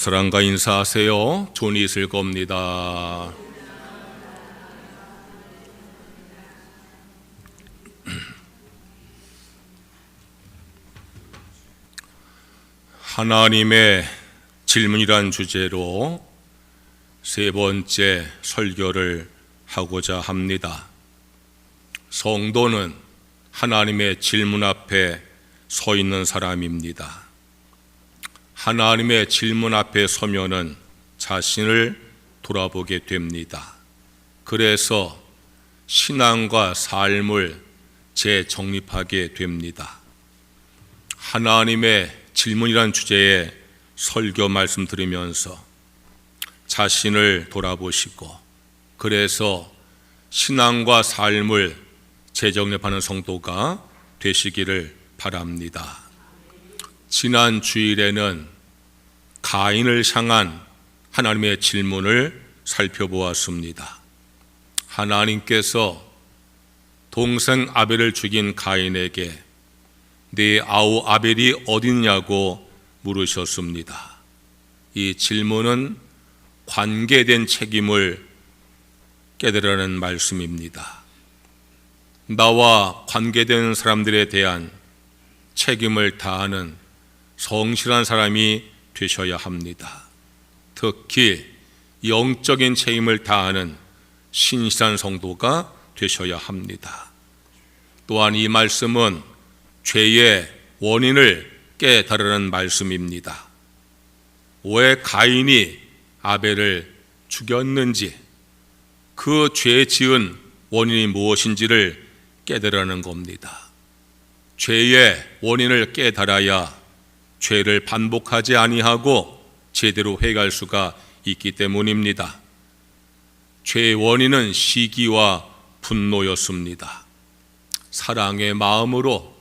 사랑과 인사하세요. 존이 있을 겁니다. 하나님의 질문이란 주제로 세 번째 설교를 하고자 합니다. 성도는 하나님의 질문 앞에 서 있는 사람입니다. 하나님의 질문 앞에 서면은 자신을 돌아보게 됩니다. 그래서 신앙과 삶을 재정립하게 됩니다. 하나님의 질문이란 주제에 설교 말씀 들으면서 자신을 돌아보시고, 그래서 신앙과 삶을 재정립하는 성도가 되시기를 바랍니다. 지난 주일에는 가인을 향한 하나님의 질문을 살펴보았습니다. 하나님께서 동생 아벨을 죽인 가인에게 네 아우 아벨이 어딨냐고 물으셨습니다. 이 질문은 관계된 책임을 깨달으라는 말씀입니다. 나와 관계된 사람들에 대한 책임을 다하는 성실한 사람이 되셔야 합니다. 특히 영적인 책임을 다하는 신실한 성도가 되셔야 합니다. 또한 이 말씀은 죄의 원인을 깨달으라는 말씀입니다. 왜 가인이 아벨을 죽였는지, 그 죄 지은 원인이 무엇인지를 깨달으라는 겁니다. 죄의 원인을 깨달아야 죄를 반복하지 아니하고 제대로 회개할 수가 있기 때문입니다. 죄의 원인은 시기와 분노였습니다. 사랑의 마음으로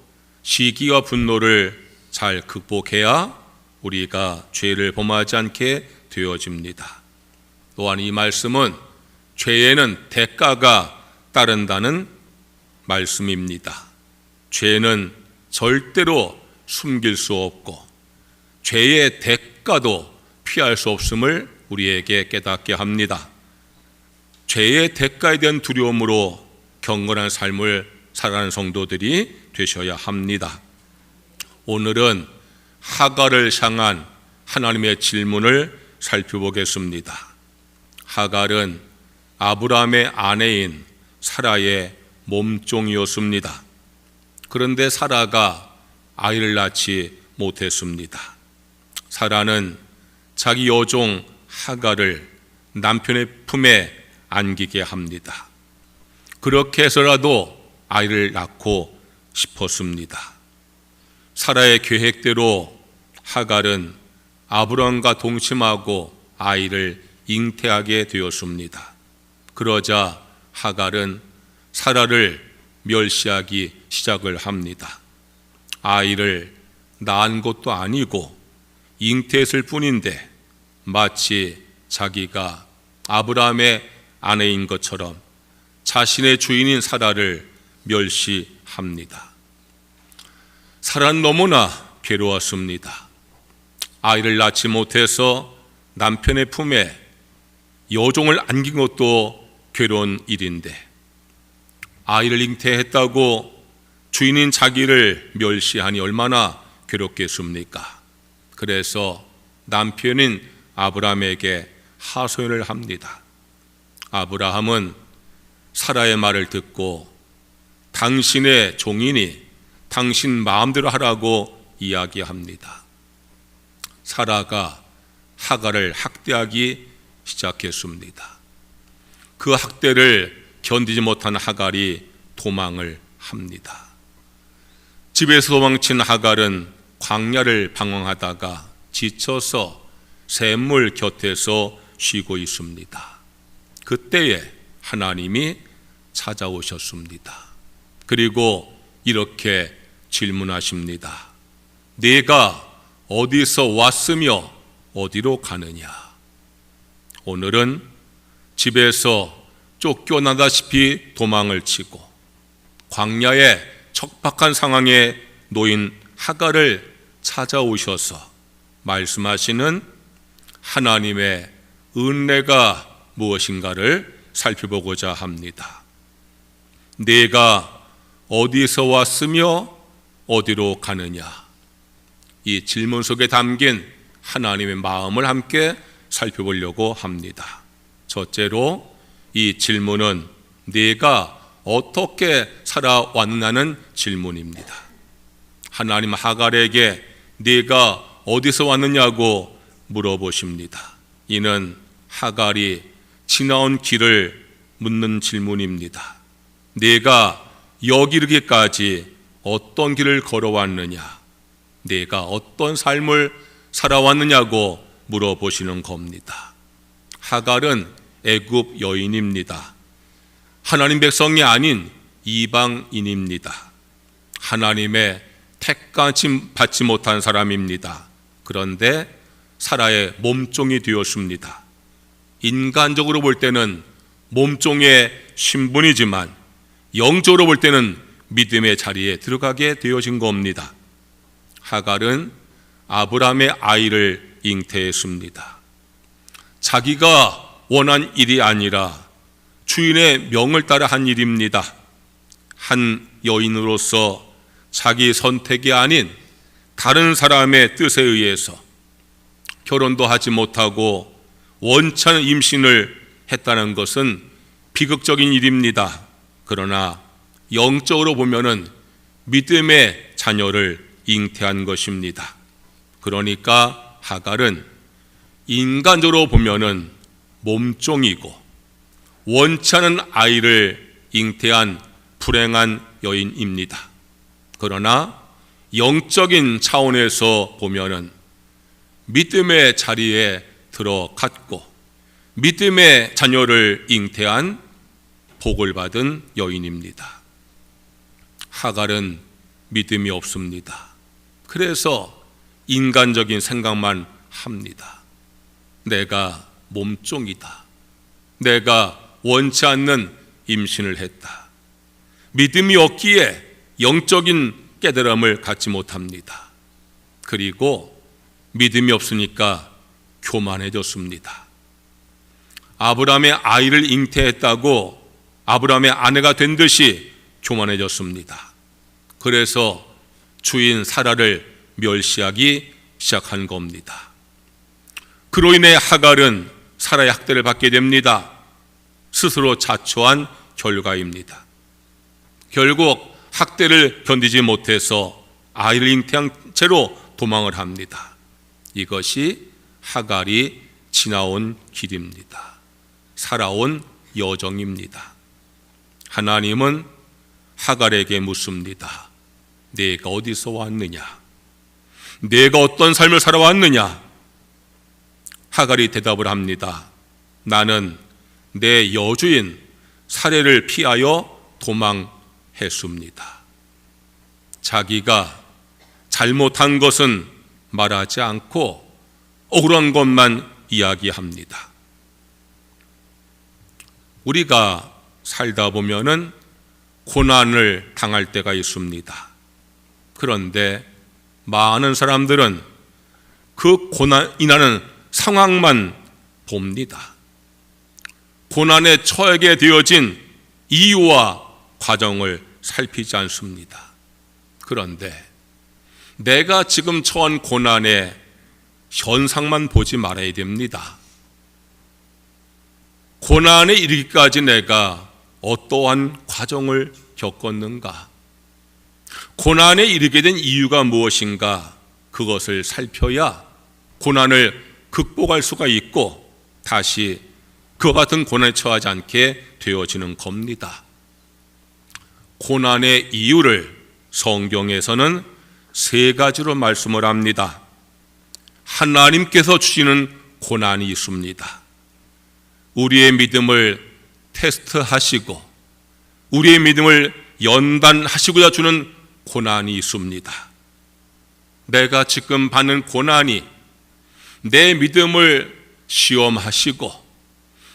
시기와 분노를 잘 극복해야 우리가 죄를 범하지 않게 되어집니다. 또한 이 말씀은 죄에는 대가가 따른다는 말씀입니다. 죄는 절대로 숨길 수 없고 죄의 대가도 피할 수 없음을 우리에게 깨닫게 합니다. 죄의 대가에 대한 두려움으로 경건한 삶을 살아가는 성도들이 되셔야 합니다. 오늘은 하갈을 향한 하나님의 질문을 살펴보겠습니다. 하갈은 아브라함의 아내인 사라의 몸종이었습니다. 그런데 사라가 아이를 낳지 못했습니다. 사라는 자기 여종 하갈을 남편의 품에 안기게 합니다. 그렇게 해서라도 아이를 낳고 싶었습니다. 사라의 계획대로 하갈은 아브라함과 동침하고 아이를 잉태하게 되었습니다. 그러자 하갈은 사라를 멸시하기 시작을 합니다. 아이를 낳은 것도 아니고 잉태했을 뿐인데 마치 자기가 아브라함의 아내인 것처럼 자신의 주인인 사라를 멸시합니다. 사라는 너무나 괴로웠습니다. 아이를 낳지 못해서 남편의 품에 여종을 안긴 것도 괴로운 일인데 아이를 잉태했다고 주인인 자기를 멸시하니 얼마나 괴롭겠습니까? 그래서 남편인 아브라함에게 하소연을 합니다. 아브라함은 사라의 말을 듣고 당신의 종이니 당신 마음대로 하라고 이야기합니다. 사라가 하갈을 학대하기 시작했습니다. 그 학대를 견디지 못한 하갈이 도망을 합니다. 집에서 도망친 하갈은 광야를 방황하다가 지쳐서 샘물 곁에서 쉬고 있습니다. 그때에 하나님이 찾아오셨습니다. 그리고 이렇게 질문하십니다. 네가 어디서 왔으며 어디로 가느냐? 오늘은 집에서 쫓겨나다시피 도망을 치고 광야의 척박한 상황에 놓인 하갈을 찾아오셔서 말씀하시는 하나님의 은혜가 무엇인가를 살펴보고자 합니다. 내가 어디서 왔으며 어디로 가느냐, 이 질문 속에 담긴 하나님의 마음을 함께 살펴보려고 합니다. 첫째로 이 질문은 내가 어떻게 살아왔느냐는 질문입니다. 하나님 하갈에게 네가 어디서 왔느냐고 물어보십니다. 이는 하갈이 지나온 길을 묻는 질문입니다. 네가 여기 이르기까지 어떤 길을 걸어왔느냐, 네가 어떤 삶을 살아왔느냐고 물어보시는 겁니다. 하갈은 애굽 여인입니다. 하나님 백성이 아닌 이방인입니다. 하나님의 택감 받지 못한 사람입니다. 그런데 사라의 몸종이 되었습니다. 인간적으로 볼 때는 몸종의 신분이지만 영적으로 볼 때는 믿음의 자리에 들어가게 되어진 겁니다. 하갈은 아브라함의 아이를 잉태했습니다. 자기가 원한 일이 아니라 주인의 명을 따라 한 일입니다. 한 여인으로서 자기 선택이 아닌 다른 사람의 뜻에 의해서 결혼도 하지 못하고 원치 않은 임신을 했다는 것은 비극적인 일입니다. 그러나 영적으로 보면은 믿음의 자녀를 잉태한 것입니다. 그러니까 하갈은 인간적으로 보면은 몸종이고 원치 않은 아이를 잉태한 불행한 여인입니다. 그러나 영적인 차원에서 보면은 믿음의 자리에 들어갔고 믿음의 자녀를 잉태한 복을 받은 여인입니다. 하갈은 믿음이 없습니다. 그래서 인간적인 생각만 합니다. 내가 몸종이다. 내가 원치 않는 임신을 했다. 믿음이 없기에 영적인 깨달음을 갖지 못합니다. 그리고 믿음이 없으니까 교만해졌습니다. 아브라함의 아이를 잉태했다고 아브라함의 아내가 된 듯이 교만해졌습니다. 그래서 주인 사라를 멸시하기 시작한 겁니다. 그로 인해 하갈은 사라의 학대를 받게 됩니다. 스스로 자초한 결과입니다. 결국 학대를 견디지 못해서 아이를 잉태한 채로 도망을 합니다. 이것이 하갈이 지나온 길입니다. 살아온 여정입니다. 하나님은 하갈에게 묻습니다. 내가 어디서 왔느냐? 내가 어떤 삶을 살아왔느냐? 하갈이 대답을 합니다. 나는 내 여주인 사례를 피하여 도망했습니다. 자기가 잘못한 것은 말하지 않고 억울한 것만 이야기합니다. 우리가 살다 보면은 고난을 당할 때가 있습니다. 그런데 많은 사람들은 그 고난이라는 상황만 봅니다. 고난에 처하게 되어진 이유와 과정을 살피지 않습니다. 그런데 내가 지금 처한 고난의 현상만 보지 말아야 됩니다. 고난에 이르기까지 내가 어떠한 과정을 겪었는가? 고난에 이르게 된 이유가 무엇인가? 그것을 살펴야 고난을 극복할 수가 있고 다시 그와 같은 고난에 처하지 않게 되어지는 겁니다. 고난의 이유를 성경에서는 세 가지로 말씀을 합니다. 하나님께서 주시는 고난이 있습니다. 우리의 믿음을 테스트하시고 우리의 믿음을 연단하시고자 주는 고난이 있습니다. 내가 지금 받는 고난이 내 믿음을 시험하시고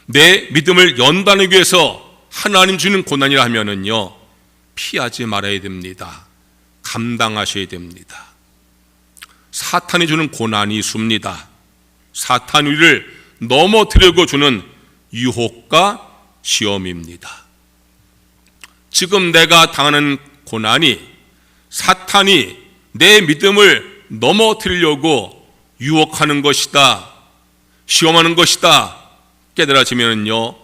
내 믿음을 연단하기 위해서 하나님 주는 고난이라 하면은요, 피하지 말아야 됩니다. 감당하셔야 됩니다. 사탄이 주는 고난이 있습니다. 사탄 우리를 넘어뜨리고 주는 유혹과 시험입니다. 지금 내가 당하는 고난이 사탄이 내 믿음을 넘어뜨리려고 유혹하는 것이다, 시험하는 것이다 깨달아지면요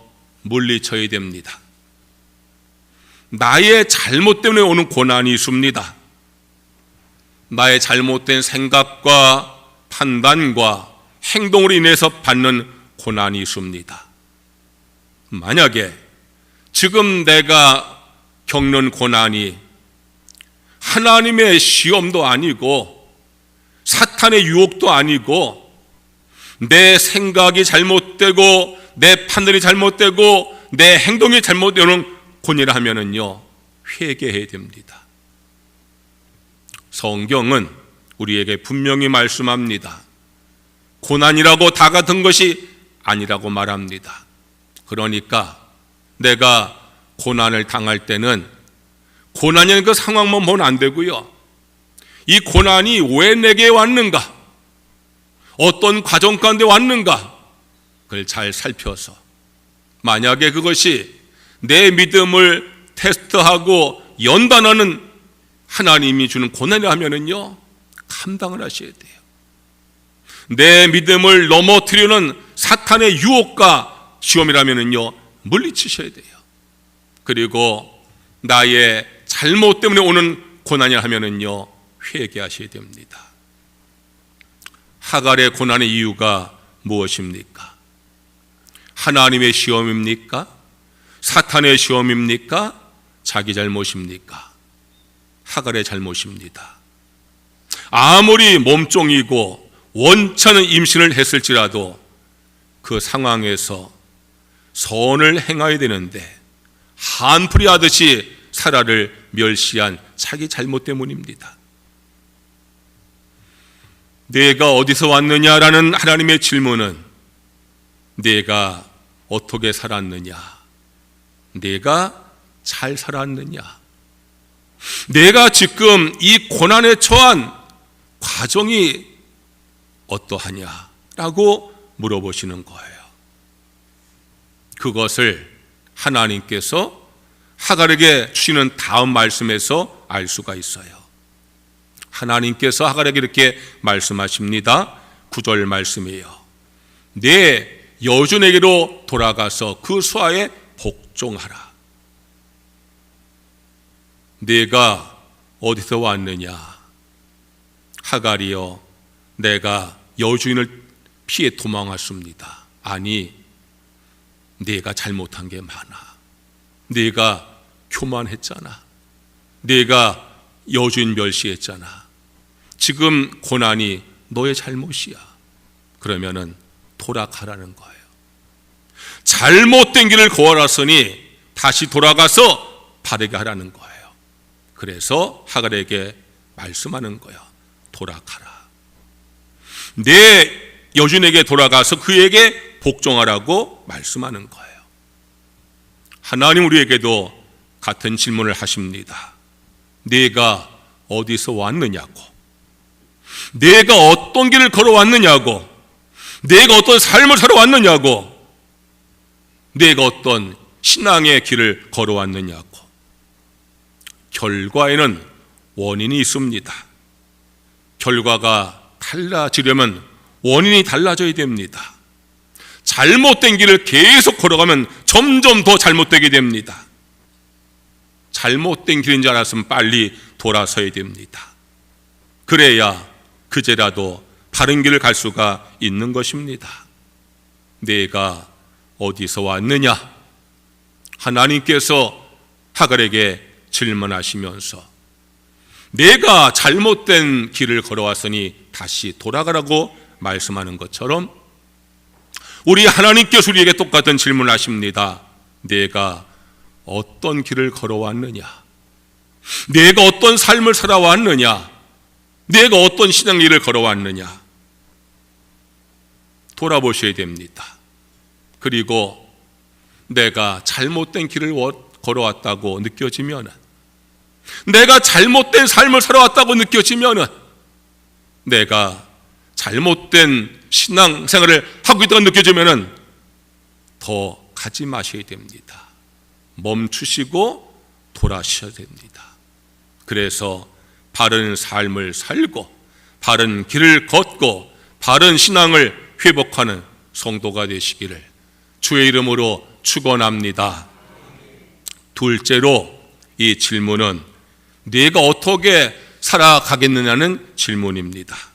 물리쳐야 됩니다. 나의 잘못 때문에 오는 고난이 있습니다. 나의 잘못된 생각과 판단과 행동으로 인해서 받는 고난이 있습니다. 만약에 지금 내가 겪는 고난이 하나님의 시험도 아니고 사탄의 유혹도 아니고 내 생각이 잘못되고 내 판단이 잘못되고 내 행동이 잘못되는 고난이라 하면은요 회개해야 됩니다. 성경은 우리에게 분명히 말씀합니다. 고난이라고 다 같은 것이 아니라고 말합니다. 그러니까 내가 고난을 당할 때는 고난이라는 그 상황만 보면 안 되고요, 이 고난이 왜 내게 왔는가, 어떤 과정 가운데 왔는가, 그걸 잘 살펴서 만약에 그것이 내 믿음을 테스트하고 연단하는 하나님이 주는 고난이라 하면은요 감당을 하셔야 돼요. 내 믿음을 넘어뜨리는 사탄의 유혹과 시험이라면은요 물리치셔야 돼요. 그리고 나의 잘못 때문에 오는 고난이라 하면은요 회개하셔야 됩니다. 하갈의 고난의 이유가 무엇입니까? 하나님의 시험입니까? 사탄의 시험입니까? 자기 잘못입니까? 하갈의 잘못입니다. 아무리 몸종이고 원찮은 임신을 했을지라도 그 상황에서 선을 행해야 되는데 한풀이 하듯이 사라를 멸시한 자기 잘못 때문입니다. 내가 어디서 왔느냐라는 하나님의 질문은 내가 어떻게 살았느냐, 내가 잘 살았느냐, 내가 지금 이 고난에 처한 과정이 어떠하냐라고 물어보시는 거예요. 그것을 하나님께서 하갈에게 주시는 다음 말씀에서 알 수가 있어요. 하나님께서 하갈에게 이렇게 말씀하십니다. 9절 말씀이에요. 내 여주에게로 돌아가서 그 수하에 복종하라. 내가 어디서 왔느냐? 하갈이여, 내가 여주인을 피해 도망왔습니다. 아니, 내가 잘못한 게 많아. 네가 교만했잖아. 네가 여주인 멸시했잖아. 지금 고난이 너의 잘못이야. 그러면은 돌아가라는 거예요. 잘못된 길을 걸었으니 다시 돌아가서 바르게 하라는 거예요. 그래서 하갈에게 말씀하는 거예요. 돌아가라. 내 여주인에게 돌아가서 그에게 복종하라고 말씀하는 거예요. 하나님 우리에게도 같은 질문을 하십니다. 네가 어디서 왔느냐고, 네가 어떤 길을 걸어왔느냐고, 네가 어떤 삶을 살아왔느냐고, 네가 어떤 신앙의 길을 걸어왔느냐고. 결과에는 원인이 있습니다. 결과가 달라지려면 원인이 달라져야 됩니다. 잘못된 길을 계속 걸어가면 점점 더 잘못되게 됩니다. 잘못된 길인 줄 알았으면 빨리 돌아서야 됩니다. 그래야 그제라도 바른 길을 갈 수가 있는 것입니다. 내가 어디서 왔느냐? 하나님께서 하갈에게 질문하시면서 내가 잘못된 길을 걸어왔으니 다시 돌아가라고 말씀하는 것처럼 우리 하나님께서 우리에게 똑같은 질문을 하십니다. 내가 어떤 길을 걸어왔느냐? 내가 어떤 삶을 살아왔느냐? 내가 어떤 신앙길을 걸어왔느냐? 돌아보셔야 됩니다. 그리고 내가 잘못된 길을 걸어왔다고 느껴지면, 내가 잘못된 삶을 살아왔다고 느껴지면 내가 잘못된 신앙생활을 하고 있다고 느껴지면은 더 가지 마셔야 됩니다. 멈추시고 돌아셔야 됩니다. 그래서 바른 삶을 살고 바른 길을 걷고 바른 신앙을 회복하는 성도가 되시기를 주의 이름으로 축원합니다. 둘째로, 이 질문은 네가 어떻게 살아가겠느냐는 질문입니다.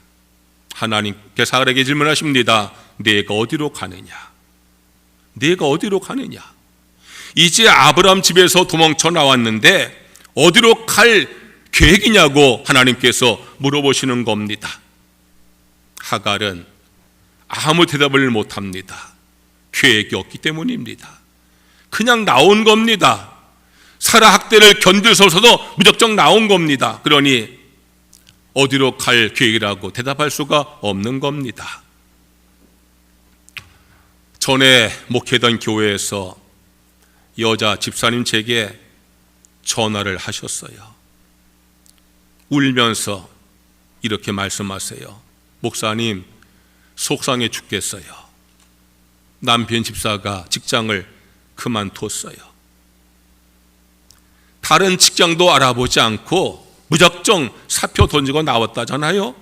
하나님께서 사울에게 질문하십니다. 네가 어디로 가느냐? 네가 어디로 가느냐? 이제 아브라함 집에서 도망쳐 나왔는데 어디로 갈 계획이냐고 하나님께서 물어보시는 겁니다. 하갈은 아무 대답을 못합니다. 계획이 없기 때문입니다. 그냥 나온 겁니다. 사라 학대를 견딜 수 없어서 무작정 나온 겁니다. 그러니 어디로 갈 계획이라고 대답할 수가 없는 겁니다. 전에 목회던 교회에서 여자 집사님 제게 전화를 하셨어요. 울면서 이렇게 말씀하세요. 목사님, 속상해 죽겠어요. 남편 집사가 직장을 그만뒀어요. 다른 직장도 알아보지 않고 무작정 사표 던지고 나왔다잖아요.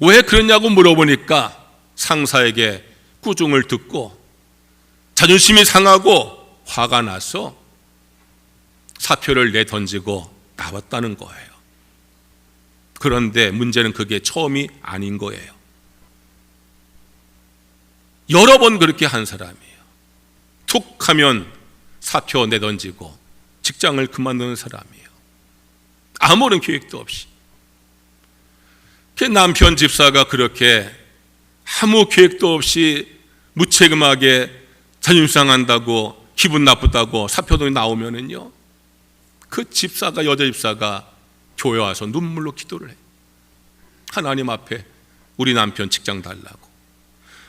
왜 그러냐고 물어보니까 상사에게 꾸중을 듣고 자존심이 상하고 화가 나서 사표를 내던지고 나왔다는 거예요. 그런데 문제는 그게 처음이 아닌 거예요. 여러 번 그렇게 한 사람이에요. 툭 하면 사표 내던지고 직장을 그만두는 사람이에요. 아무런 계획도 없이. 그 남편 집사가 그렇게 아무 계획도 없이 무책임하게 자존심 상한다고 기분 나쁘다고 사표도 나오면은요, 그 집사가, 여자 집사가 교회 와서 눈물로 기도를 해요. 하나님 앞에 우리 남편 직장 달라고.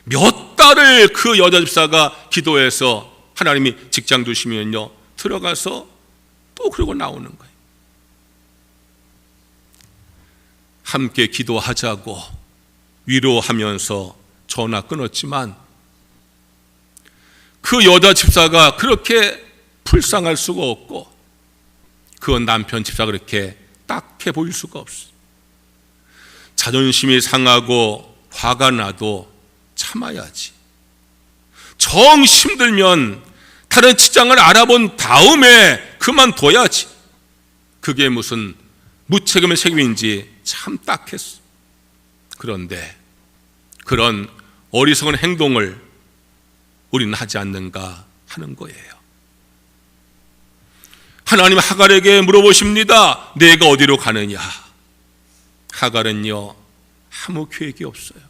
몇 달을 그 여자 집사가 기도해서 하나님이 직장 주시면요, 들어가서 또 그러고 나오는 거예요. 함께 기도하자고 위로하면서 전화 끊었지만 그 여자 집사가 그렇게 불쌍할 수가 없고 그 남편 집사가 그렇게 딱해 보일 수가 없어요. 자존심이 상하고 화가 나도 참아야지. 정 힘들면 다른 직장을 알아본 다음에 그만둬야지. 그게 무슨 무책임의 책임인지 참 딱했어. 그런데 그런 어리석은 행동을 우리는 하지 않는가 하는 거예요. 하나님 하갈에게 물어보십니다. 내가 어디로 가느냐? 하갈은요, 아무 계획이 없어요.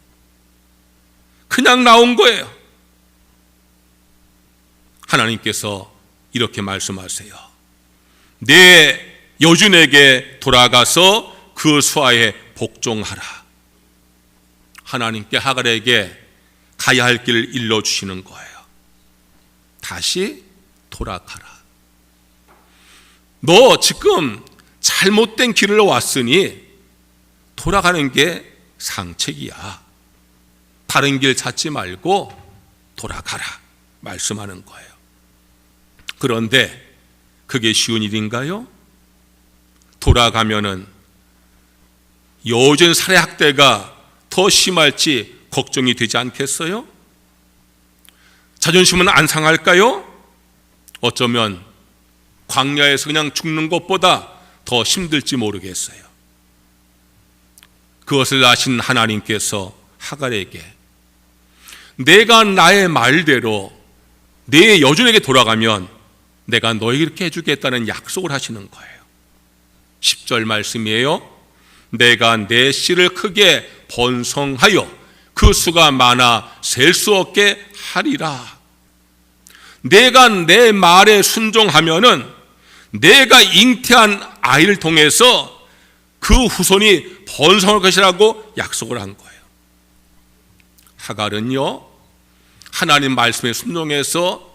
그냥 나온 거예요. 하나님께서 이렇게 말씀하세요. 내 여준에게 돌아가서 그 수하에 복종하라. 하나님께 하갈에게 가야 할 길을 일러주시는 거예요. 다시 돌아가라. 너 지금 잘못된 길을 왔으니 돌아가는 게 상책이야. 다른 길 찾지 말고 돌아가라 말씀하는 거예요. 그런데 그게 쉬운 일인가요? 돌아가면은 여전 살해 학대가 더 심할지 걱정이 되지 않겠어요? 자존심은 안 상할까요? 어쩌면 광야에서 그냥 죽는 것보다 더 힘들지 모르겠어요. 그것을 아신 하나님께서 하갈에게 내가 나의 말대로 내 여종에게 돌아가면 내가 너에게 이렇게 해주겠다는 약속을 하시는 거예요. 10절 말씀이에요. 내가 내 씨를 크게 번성하여 그 수가 많아 셀 수 없게 하리라. 내가 내 말에 순종하면은 내가 잉태한 아이를 통해서 그 후손이 번성할 것이라고 약속을 한 거예요. 하갈은요, 하나님 말씀에 순종해서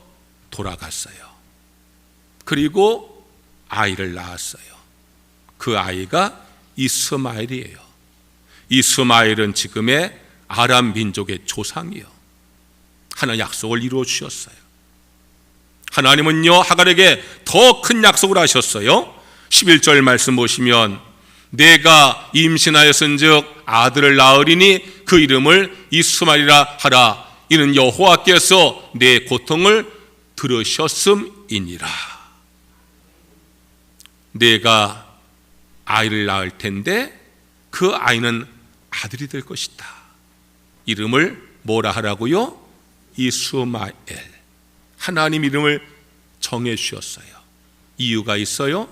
돌아갔어요. 그리고 아이를 낳았어요. 그 아이가 이스마엘이에요. 이스마엘은 지금의 아람 민족의 조상이요, 하나님 약속을 이루어 주셨어요. 하나님은요 하갈에게 더 큰 약속을 하셨어요. 11절 말씀 보시면 내가 임신하였은즉 아들을 낳으리니 그 이름을 이스마엘이라 하라. 이는 여호와께서 내 고통을 들으셨음이니라. 내가 아이를 낳을 텐데 그 아이는 아들이 될 것이다. 이름을 뭐라 하라고요? 이스마엘. 하나님 이름을 정해 주셨어요. 이유가 있어요.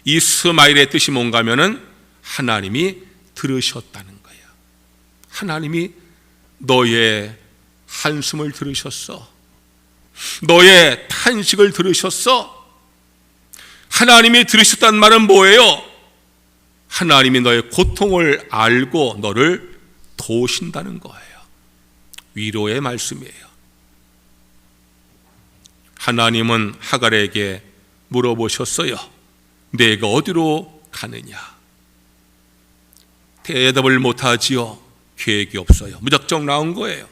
이스마엘의 뜻이 뭔가 하면은 하나님이 들으셨다는 거예요. 하나님이 너의 한숨을 들으셨어. 너의 탄식을 들으셨어. 하나님이 들으셨다는 말은 뭐예요? 하나님이 너의 고통을 알고 너를 도우신다는 거예요. 위로의 말씀이에요. 하나님은 하갈에게 물어보셨어요. 내가 어디로 가느냐? 대답을 못하지요. 계획이 없어요. 무작정 나온 거예요.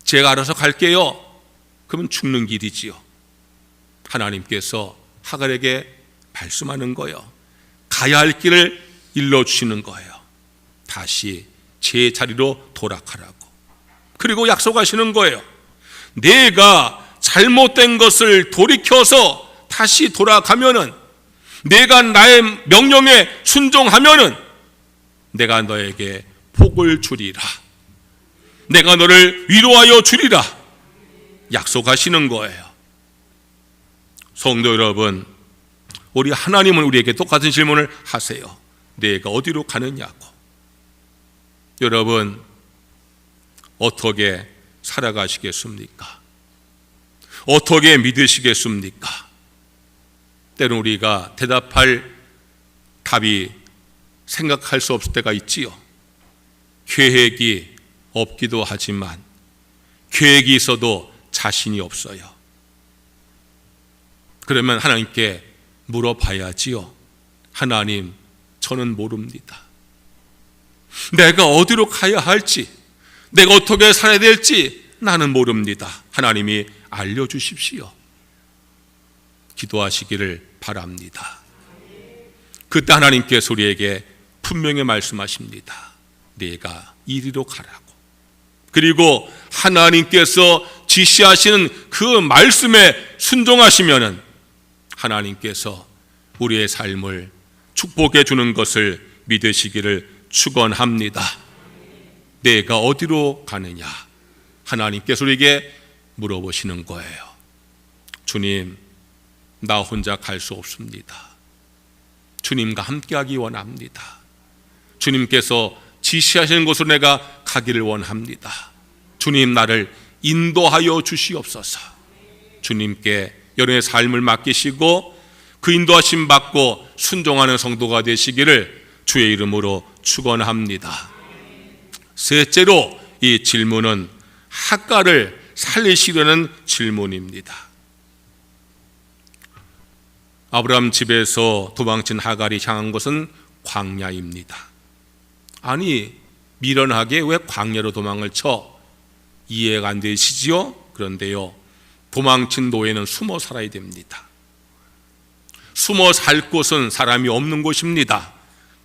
제가 알아서 갈게요. 그러면 죽는 길이지요. 하나님께서 하갈에게 말씀하는 거예요. 가야 할 길을 일러주시는 거예요. 다시 제 자리로 돌아가라고. 그리고 약속하시는 거예요. 내가 잘못된 것을 돌이켜서 다시 돌아가면은, 내가 나의 명령에 순종하면은 내가 너에게 복을 주리라. 내가 너를 위로하여 주리라. 약속하시는 거예요. 성도 여러분, 우리 하나님은 우리에게 똑같은 질문을 하세요. 내가 어디로 가느냐고. 여러분, 어떻게 살아가시겠습니까? 어떻게 믿으시겠습니까? 때론 우리가 대답할 답이 생각할 수 없을 때가 있지요. 계획이 없기도 하지만 계획이 있어도 자신이 없어요. 그러면 하나님께 물어봐야지요. 하나님, 저는 모릅니다. 내가 어디로 가야 할지, 내가 어떻게 살아야 될지 나는 모릅니다. 하나님이 알려주십시오. 기도하시기를 바랍니다. 그때 하나님께서 우리에게 분명히 말씀하십니다. 내가 이리로 가라고. 그리고 하나님께서 지시하시는 그 말씀에 순종하시면은 하나님께서 우리의 삶을 축복해 주는 것을 믿으시기를 축원합니다. 내가 어디로 가느냐? 하나님께서 우리에게 물어보시는 거예요. 주님, 나 혼자 갈 수 없습니다. 주님과 함께하기 원합니다. 주님께서 지시하시는 곳으로 내가 가기를 원합니다. 주님, 나를 인도하여 주시옵소서. 주님께 여러분의 삶을 맡기시고 그 인도하심 받고 순종하는 성도가 되시기를 주의 이름으로 축원합니다. 셋째로, 이 질문은 하갈을 살리시려는 질문입니다. 아브라함 집에서 도망친 하갈이 향한 곳은 광야입니다. 아니, 미련하게 왜 광야로 도망을 쳐? 이해가 안 되시지요? 그런데요, 도망친 노예는 숨어 살아야 됩니다. 숨어 살 곳은 사람이 없는 곳입니다.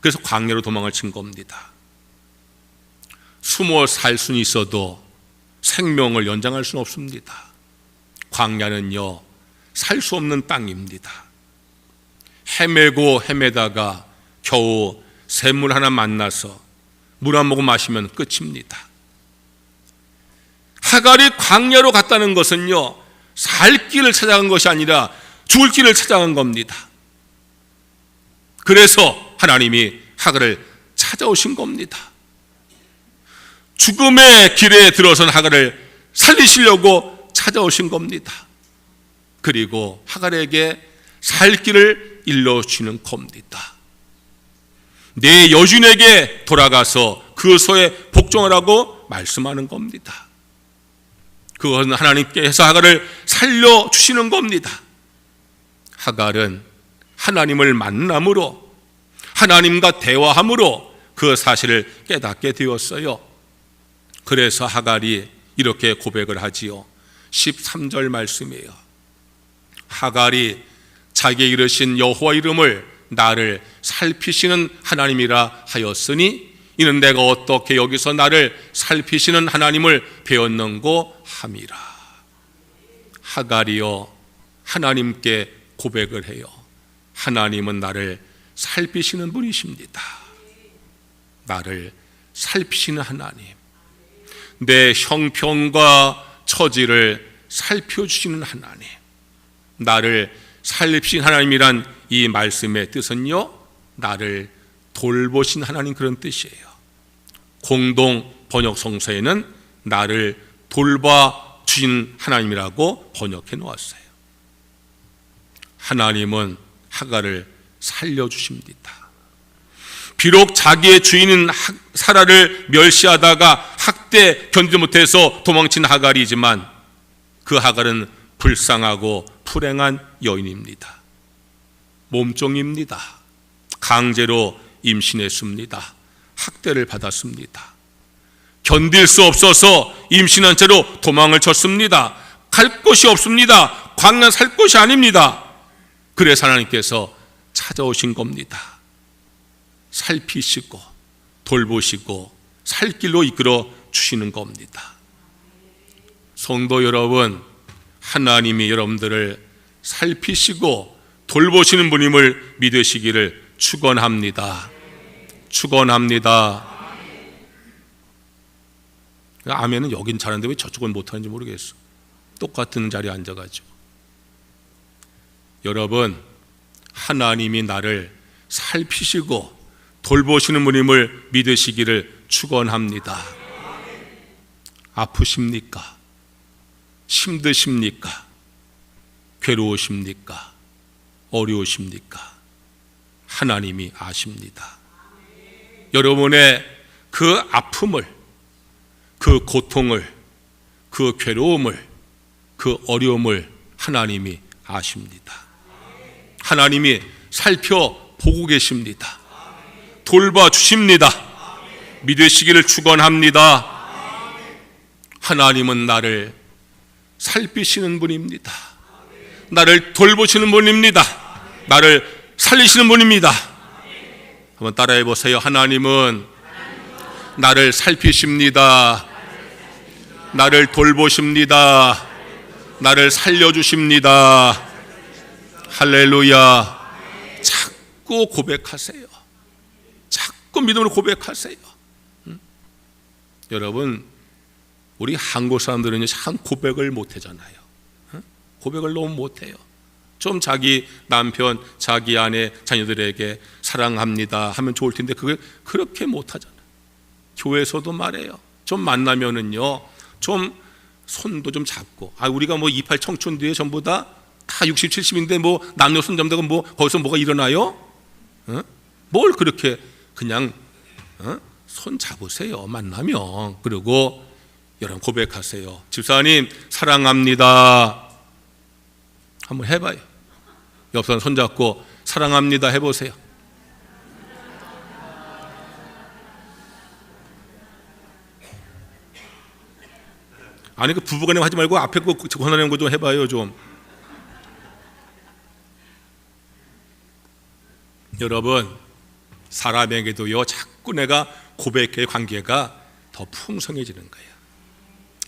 그래서 광야로 도망을 친 겁니다. 숨어 살 수는 있어도 생명을 연장할 수는 없습니다. 광야는요, 살 수 없는 땅입니다. 헤매고 헤매다가 겨우 샘물 하나 만나서 물 한 모금 마시면 끝입니다. 하갈이 광야로 갔다는 것은요, 살 길을 찾아간 것이 아니라 죽을 길을 찾아간 겁니다. 그래서 하나님이 하갈을 찾아오신 겁니다. 죽음의 길에 들어선 하갈을 살리시려고 찾아오신 겁니다. 그리고 하갈에게 살 길을 일러주시는 겁니다. 내 여주인에게 돌아가서 그 소에 복종하라고 말씀하는 겁니다. 그것은 하나님께서 하갈을 살려주시는 겁니다. 하갈은 하나님을 만남으로, 하나님과 대화함으로 그 그 사실을 깨닫게 되었어요. 그래서 하갈이 이렇게 고백을 하지요. 13절 말씀이에요. 하갈이 자기의 이르신 여호와 이름을 나를 살피시는 하나님이라 하였으니 이는 내가 어떻게 여기서 나를 살피시는 하나님을 배웠는고 함이라. 하갈이요, 하나님께 고백을 해요. 하나님은 나를 살피시는 분이십니다. 나를 살피시는 하나님, 내 형편과 처지를 살펴주시는 하나님, 나를 살피신 하나님이란 이 말씀의 뜻은요, 나를 돌보신 하나님, 그런 뜻이에요. 공동 번역 성서에는 나를 돌봐주신 하나님이라고 번역해 놓았어요. 하나님은 하갈을 살려주십니다. 비록 자기의 주인인 사라를 멸시하다가 학대 견디지 못해서 도망친 하갈이지만 그 하갈은 불쌍하고 불행한 여인입니다. 몸종입니다. 강제로 임신했습니다. 학대를 받았습니다. 견딜 수 없어서 임신한 채로 도망을 쳤습니다. 갈 곳이 없습니다. 광야 살 곳이 아닙니다. 그래서 하나님께서 찾아오신 겁니다. 살피시고 돌보시고 살 길로 이끌어 주시는 겁니다. 성도 여러분, 하나님이 여러분들을 살피시고 돌보시는 분임을 믿으시기를 축원합니다. 축원합니다. 아멘은 여긴 잘하는데 왜 저쪽은 못하는지 모르겠어. 똑같은 자리에 앉아가지고. 여러분, 하나님이 나를 살피시고 돌보시는 분임을 믿으시기를 축원합니다. 아프십니까? 힘드십니까? 괴로우십니까? 어려우십니까? 하나님이 아십니다. 여러분의 그 아픔을, 그 고통을, 그 괴로움을, 그 어려움을 하나님이 아십니다. 하나님이 살펴보고 계십니다. 돌봐주십니다. 믿으시기를 축원합니다. 하나님은 나를 살피시는 분입니다. 나를 돌보시는 분입니다. 나를 살리시는 분입니다. 한번 따라해 보세요. 하나님은 나를 살피십니다. 나를 돌보십니다. 나를 살려주십니다. 할렐루야. 자꾸 고백하세요. 자꾸 믿음으로 고백하세요. 여러분, 우리 한국 사람들은 참 고백을 못하잖아요. 고백을 너무 못해요. 좀 자기 남편, 자기 아내, 자녀들에게 사랑합니다 하면 좋을 텐데 그걸 그렇게 못하잖아요. 교회에서도 말해요. 좀 만나면은요, 좀 손도 좀 잡고, 우리가 뭐 28 청춘들이 전부 다 60, 70인데 뭐 남녀 손 잡는다고 뭐 거기서 뭐가 일어나요? 뭘 그렇게 그냥 손 잡으세요, 만나면. 그리고 여러분 고백하세요. 집사님 사랑합니다. 한번 해봐요. 옆 사람 손 잡고 사랑합니다 해보세요. 아니, 그 부부간에 하지 말고 앞에 거 권하는 거 좀 해봐요 좀. 여러분, 사람에게도요, 자꾸 내가 고백의 관계가 더 풍성해지는 거예요.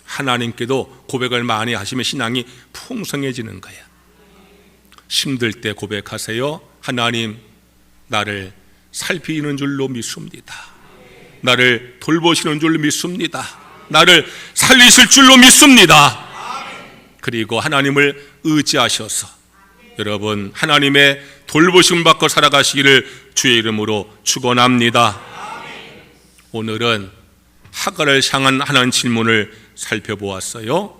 하나님께도 고백을 많이 하시면 신앙이 풍성해지는 거예요. 힘들 때 고백하세요. 하나님, 나를 살피는 줄로 믿습니다. 나를 돌보시는 줄로 믿습니다. 나를 살리실 줄로 믿습니다. 그리고 하나님을 의지하셔서 여러분 하나님의 돌보심 받고 살아가시기를 주의 이름으로 축원합니다. 오늘은 하갈을 향한 하나님 질문을 살펴보았어요.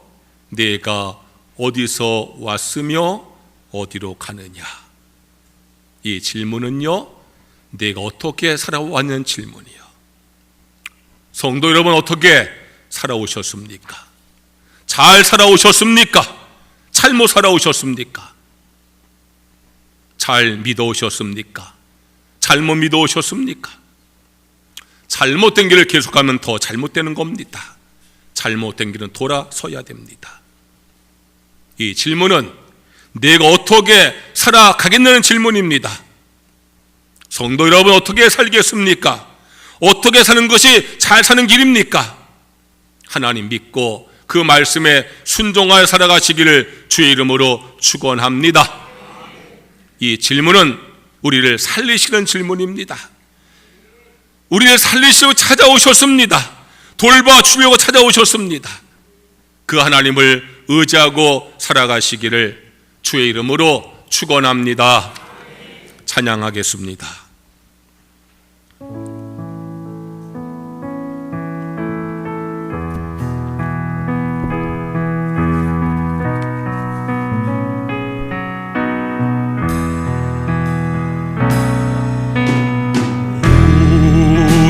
내가 어디서 왔으며 어디로 가느냐? 이 질문은요, 내가 어떻게 살아왔는 질문이요. 성도 여러분, 어떻게 살아오셨습니까? 잘 살아오셨습니까? 잘못 살아오셨습니까? 잘 믿어오셨습니까? 잘못 믿어오셨습니까? 잘못된 길을 계속하면 더 잘못되는 겁니다. 잘못된 길은 돌아서야 됩니다. 이 질문은 내가 어떻게 살아가겠냐는 질문입니다. 성도 여러분, 어떻게 살겠습니까? 어떻게 사는 것이 잘 사는 길입니까? 하나님 믿고 그 말씀에 순종하여 살아가시기를 주의 이름으로 축원합니다. 이 질문은 우리를 살리시는 질문입니다. 우리를 살리시려고 찾아오셨습니다. 돌봐주려고 찾아오셨습니다. 그 하나님을 의지하고 살아가시기를 주의 이름으로 축원합니다. 찬양하겠습니다.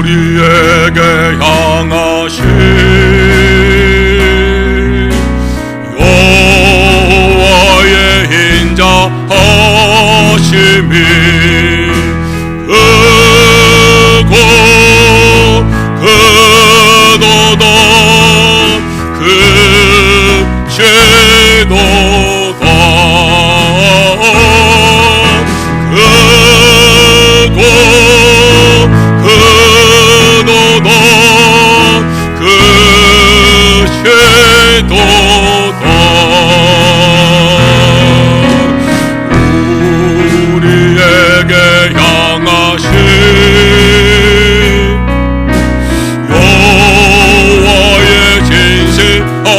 우리에게 향하신 여호와의 인자하심이 크고 크도다 크시도다 크고 크도다 크시도다 우리에게 향하신 여호와의 진실하심이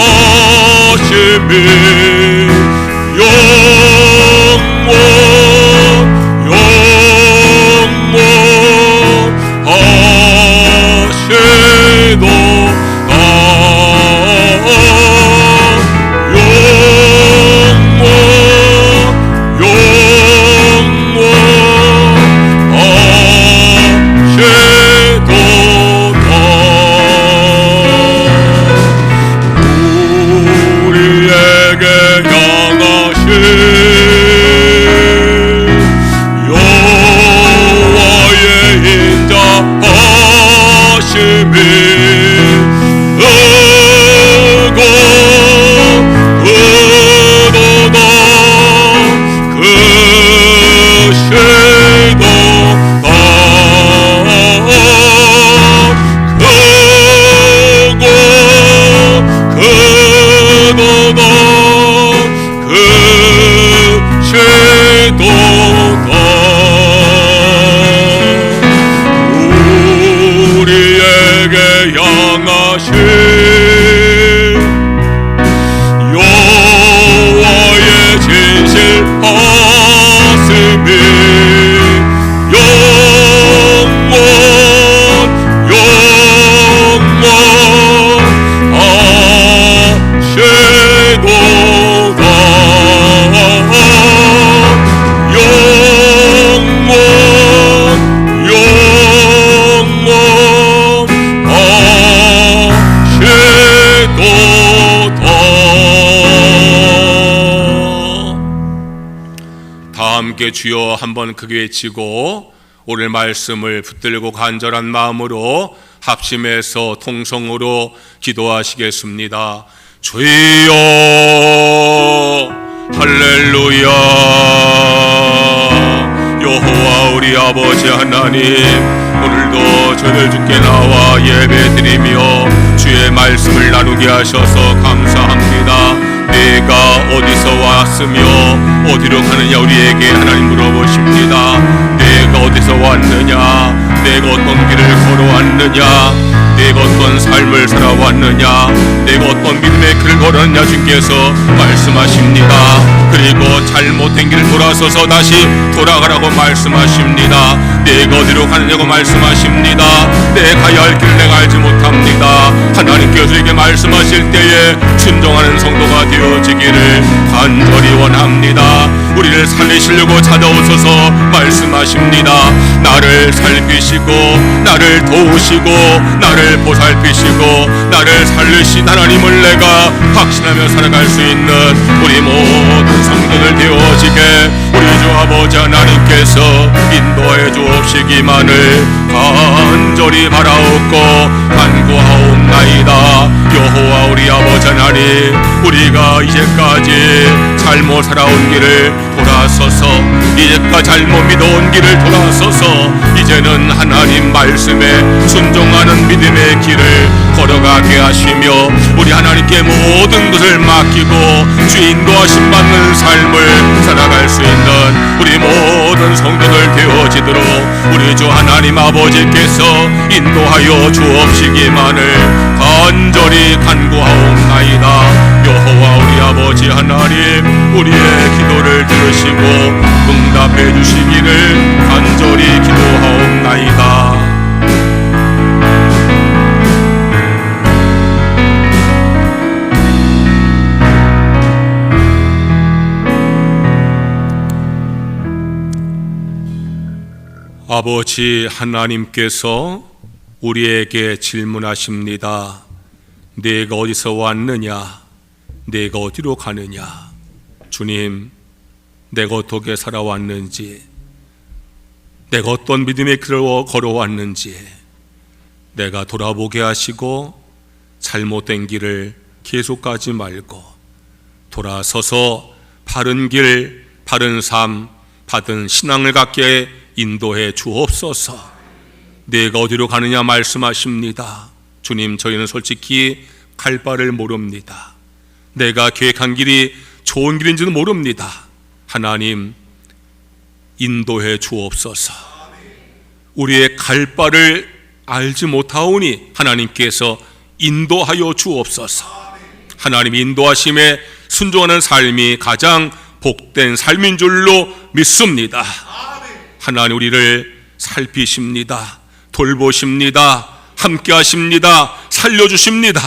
함께 주여 한번 크게 외치고 오늘 말씀을 붙들고 간절한 마음으로 합심해서 통성으로 기도하시겠습니다. 주여 할렐루야. 여호와 우리 아버지 하나님, 오늘도 저희들 주께 나와 예배드리며 주의 말씀을 나누게 하셔서 감사합니다. 내가 어디서 왔으며 어디로 가느냐 우리에게 하나님 물어보십니다. 내가 어디서 왔느냐, 내가 어떤 길을 걸어왔느냐, 내가 어떤 삶을 살아왔느냐, 내가 어떤 믿음의 길을 걸었느냐 주께서 말씀하십니다. 그리고 잘못된 길을 돌아서서 다시 돌아가라고 말씀하십니다. 내가 어디로 가느냐고 말씀하십니다. 내가 가야 할 길을 내가 알지 못합니다. 하나님께서 우리에게 말씀하실 때에 순종하는 성도가 되어지기를 간절히 원합니다. 우리를 살리시려고 찾아오셔서 말씀하십니다. 나를 살피시고 나를 도우시고 나를 보살피시고 나를 살리신 하나님을 내가 확신하며 살아갈 수 있는 우리 모든 성도들 되어지게 우리 주 아버지 하나님께서 인도해 주옵시기만을 간절히 바라옵고 간구하옵나이다. 여호와 우리 아버지 하나님, 우리가 이제까지 잘못 살아온 길을 돌아서서 이제까지 잘못 믿어온 길을 돌아서서 이제는 하나님 말씀에 순종하는 믿음의 길을 걸어가게 하시며 우리 하나님께 모든 것을 맡기고 주 인도하심 받는 삶을 살아갈 수 있는 우리 모든 성도들 되어지도록 우리 주 하나님 아버지께서 인도하여 주옵시기만을 간절히 간구하옵나이다. 여호와 우리 아버지 하나님, 우리의 기도를 들으시고 응답해 주시기를 간절히 기도하옵나이다. 아버지 하나님께서 우리에게 질문하십니다. 내가 어디서 왔느냐? 내가 어디로 가느냐? 주님, 내가 어떻게 살아왔는지, 내가 어떤 믿음의 길을 걸어왔는지 내가 돌아보게 하시고 잘못된 길을 계속 가지 말고 돌아서서 바른 길, 바른 삶, 받은 신앙을 갖게 인도해 주옵소서. 내가 어디로 가느냐 말씀하십니다. 주님, 저희는 솔직히 갈 바를 모릅니다. 내가 계획한 길이 좋은 길인지는 모릅니다. 하나님, 인도해 주옵소서. 우리의 갈 바를 알지 못하오니 하나님께서 인도하여 주옵소서. 하나님 인도하심에 순종하는 삶이 가장 복된 삶인 줄로 믿습니다. 하나님, 우리를 살피십니다. 돌보십니다. 함께 하십니다. 살려주십니다.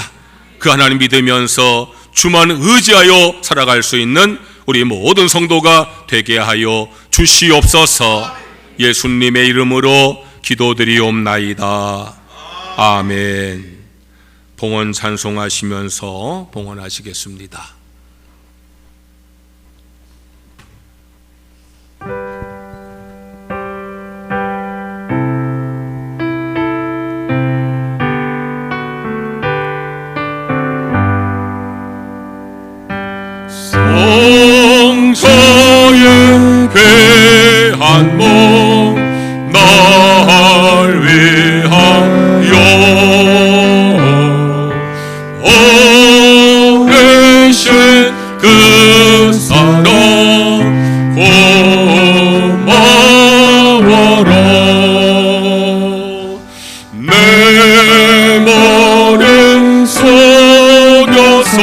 그 하나님 믿으면서 주만 의지하여 살아갈 수 있는 우리 모든 성도가 되게 하여 주시옵소서. 예수님의 이름으로 기도드리옵나이다. 아멘. 봉헌 찬송하시면서 봉헌하시겠습니다. 성서의 귀한 몸 날 위하여 오르신 그 사랑 고마워라. 내 머리 속여서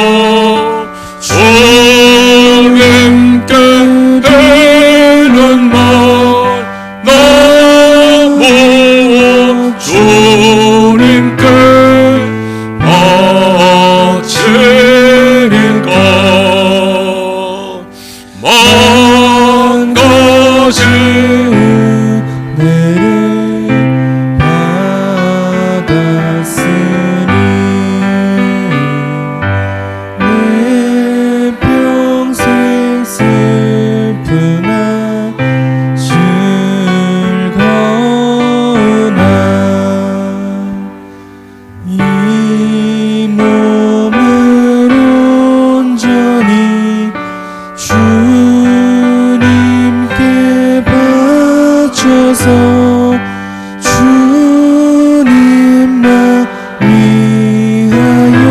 주님께 되는 말 나보고 주님께 바치리까. 만 가지 은혜를 받았으니 내 평생 슬프나 즐거우나 이 몸을 온전히 주님께 바쳐서 주님만 위하여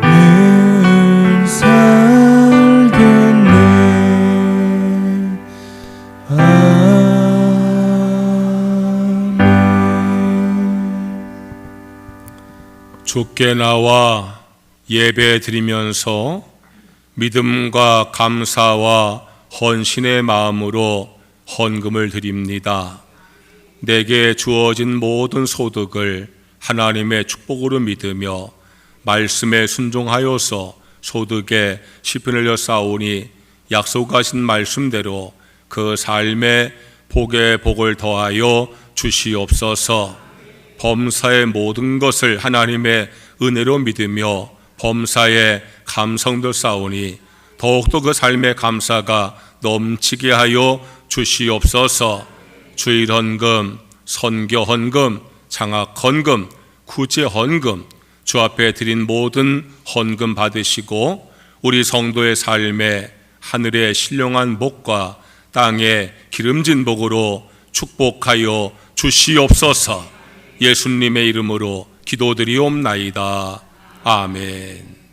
늘 살겠네. 아멘. 주께 나와 예배 드리면서 믿음과 감사와 헌신의 마음으로 헌금을 드립니다. 내게 주어진 모든 소득을 하나님의 축복으로 믿으며 말씀에 순종하여서 소득에 10분을 쌓으니 약속하신 말씀대로 그 삶에 복에 복을 더하여 주시옵소서. 범사의 모든 것을 하나님의 은혜로 믿으며 범사의 감성도 쌓으니 더욱더 그 삶의 감사가 넘치게 하여 주시옵소서. 주일 헌금, 선교 헌금, 장학 헌금, 구제 헌금, 주 앞에 드린 모든 헌금 받으시고 우리 성도의 삶에 하늘의 신령한 복과 땅의 기름진 복으로 축복하여 주시옵소서. 예수님의 이름으로 기도드리옵나이다. 아멘.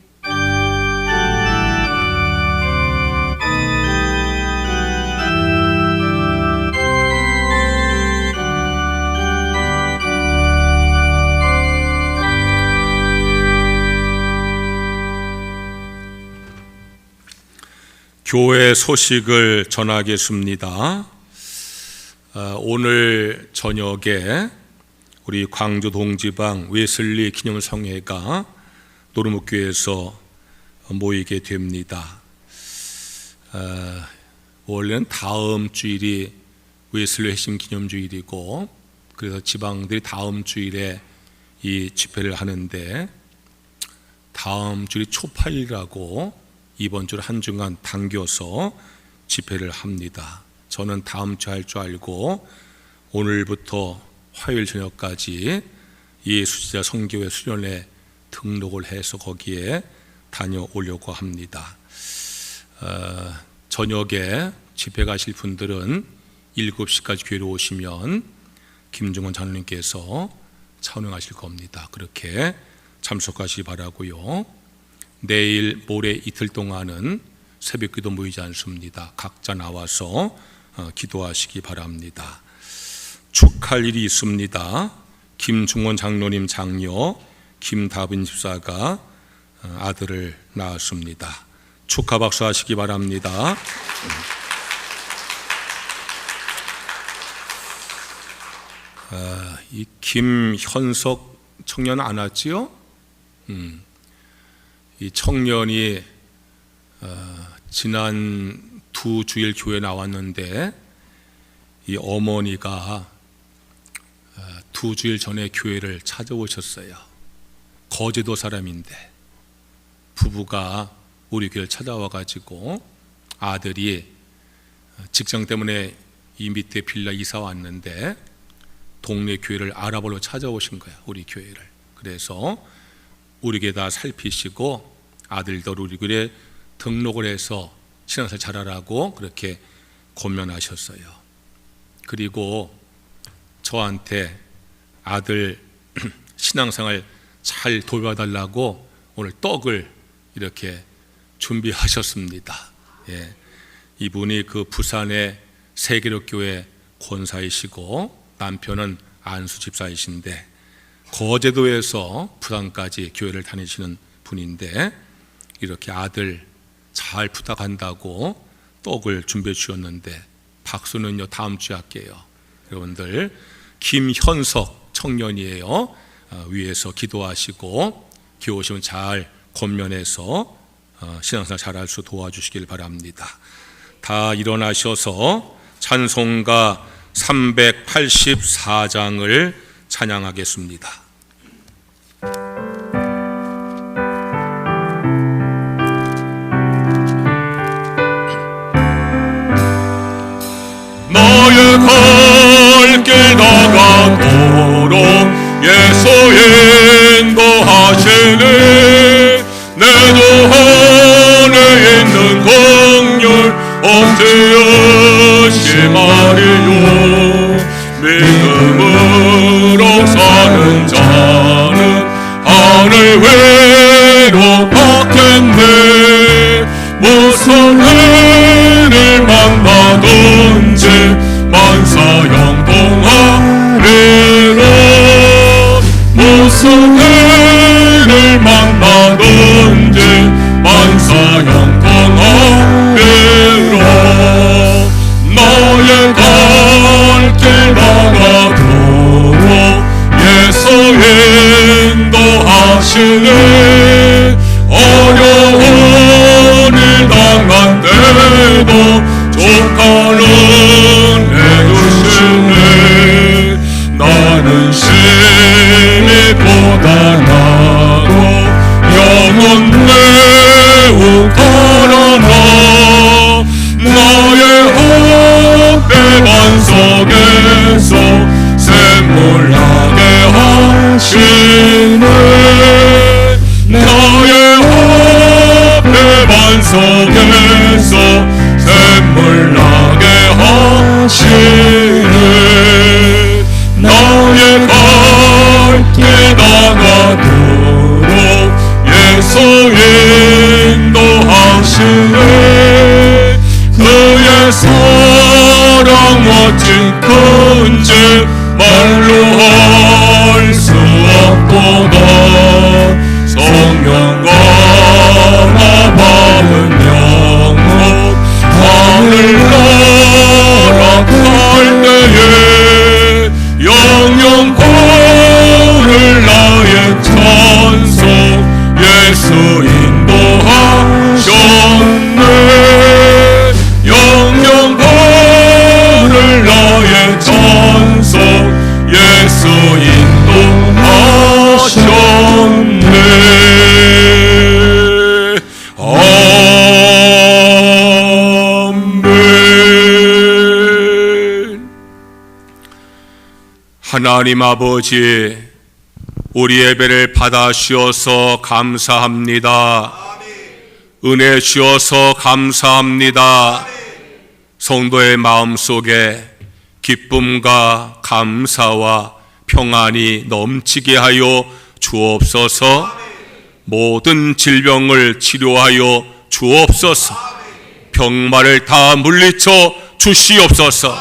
교회 소식을 전하겠습니다. 오늘 저녁에 우리 광주 동지방 웨슬리 기념성회가 노르목교에서 모이게 됩니다. 원래는 다음 주일이 웨슬리 회심 기념주일이고 그래서 지방들이 다음 주일에 이 집회를 하는데 다음 주일이 초파일이라고 이번 주를 한 주간 당겨서 집회를 합니다. 저는 다음 주 할 줄 알고 오늘부터 화요일 저녁까지 예수지자 선교회 수련회 등록을 해서 거기에 다녀오려고 합니다. 저녁에 집회 가실 분들은 7시까지 교회로 오시면 김중원 장로님께서 찬양하실 겁니다. 그렇게 참석하시기 바라고요. 내일 모레 이틀 동안은 새벽기도 모이지 않습니다. 각자 나와서 기도하시기 바랍니다. 축할 일이 있습니다. 김중원 장로님 장녀 김다빈 집사가 아들을 낳았습니다. 축하 박수 하시기 바랍니다. 이 김현석 청년 안 왔지요? 이 청년이 지난 2주일 교회 나왔는데 이 어머니가 2주일 전에 교회를 찾아오셨어요. 거제도 사람인데 부부가 우리 교회를 찾아와가지고 아들이 직장 때문에 이 밑에 빌라 이사 왔는데 동네 교회를 알아보러 찾아오신 거야. 우리 교회를. 그래서 우리 교회 다 살피시고 아들도 우리 교회에 등록을 해서 신앙생활 잘하라고 그렇게 권면하셨어요. 그리고 저한테 아들 신앙생활 잘 돌봐달라고 오늘 떡을 이렇게 준비하셨습니다. 예. 이분이 그 부산의 세계력교회 권사이시고 남편은 안수 집사이신데 거제도에서 부산까지 교회를 다니시는 분인데 이렇게 아들 잘 부탁한다고 떡을 준비해 주셨는데 박수는요 다음 주에 할게요. 여러분들 김현석 청년이에요. 위에서 기도하시고 교회 오시면 잘 권면해서 신앙생활 잘할 수 도와주시길 바랍니다. 다 일어나셔서 찬송가 384장을 찬양하겠습니다. 나의 갈 길 나가도록 예수 인도하시네. 내 주 안에 있는 긍휼 없지으시 말이요. 믿음으로 사는 자는 하늘 외로 받겠네. 무슨 해를 만나든지 만사형통하리라. 무슨 해를 만나든지 만사형통하리라. 너의 갈 길 나가도록 예수 인도하시네. 속에서 샘물 나게 하시네. 나의 갈 길 나가도록 예수 인도하시네. 그의 사랑 멋진 큰죄 말로 할 수 없도다. 성령과 나 받은 영혼 하늘 나락할 때에 영영 부를 나의 찬송 예수 인도하셨네. 영영 부를 나의 찬송 예수 인도하셨네. 아멘. 하나님 아버지, 우리 예배를 받아 주셔서 감사합니다. 은혜 주셔서 감사합니다. 성도의 마음속에 기쁨과 감사와 평안이 넘치게 하여 주옵소서. 모든 질병을 치료하여 주옵소서. 병마를 다 물리쳐 주시옵소서.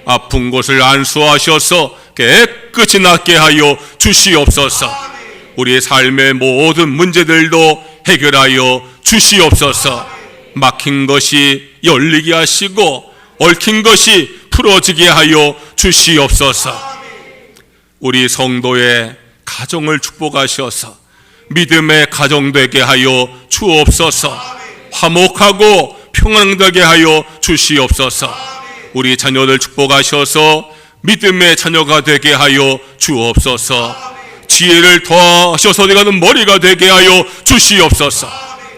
아픈 곳을 안수하셔서 깨끗이 낫게 하여 주시옵소서. 우리의 삶의 모든 문제들도 해결하여 주시옵소서. 막힌 것이 열리게 하시고 얽힌 것이 풀어지게 하여 주시옵소서. 우리 성도의 가정을 축복하셔서 믿음의 가정 되게 하여 주옵소서. 화목하고 평안되게 하여 주시옵소서. 우리 자녀들 축복하셔서 믿음의 자녀가 되게 하여 주옵소서. 지혜를 더하셔서 내가는 머리가 되게 하여 주시옵소서.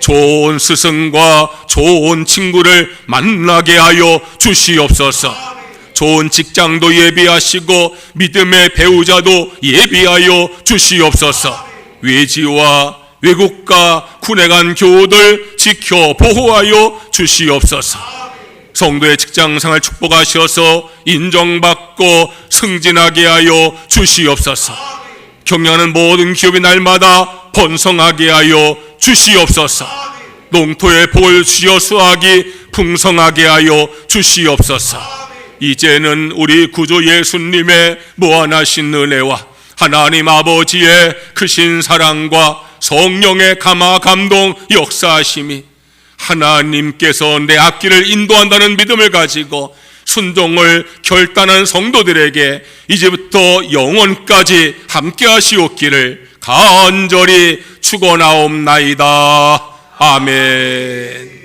좋은 스승과 좋은 친구를 만나게 하여 주시옵소서. 좋은 직장도 예비하시고 믿음의 배우자도 예비하여 주시옵소서. 외지와 외국과 군에 간 교우들 지켜 보호하여 주시옵소서. 성도의 직장생활 축복하셔서 인정받고 승진하게 하여 주시옵소서. 경영하는 모든 기업이 날마다 번성하게 하여 주시옵소서. 농토에 복을 주시어 수확이 풍성하게 하여 주시옵소서. 이제는 우리 구주 예수님의 무한하신 은혜와 하나님 아버지의 크신 사랑과 성령의 감화 감동 역사하심이 하나님께서 내 앞길을 인도한다는 믿음을 가지고 순종을 결단한 성도들에게 이제부터 영원까지 함께 하시옵기를 간절히 축원하옵나이다. 아멘.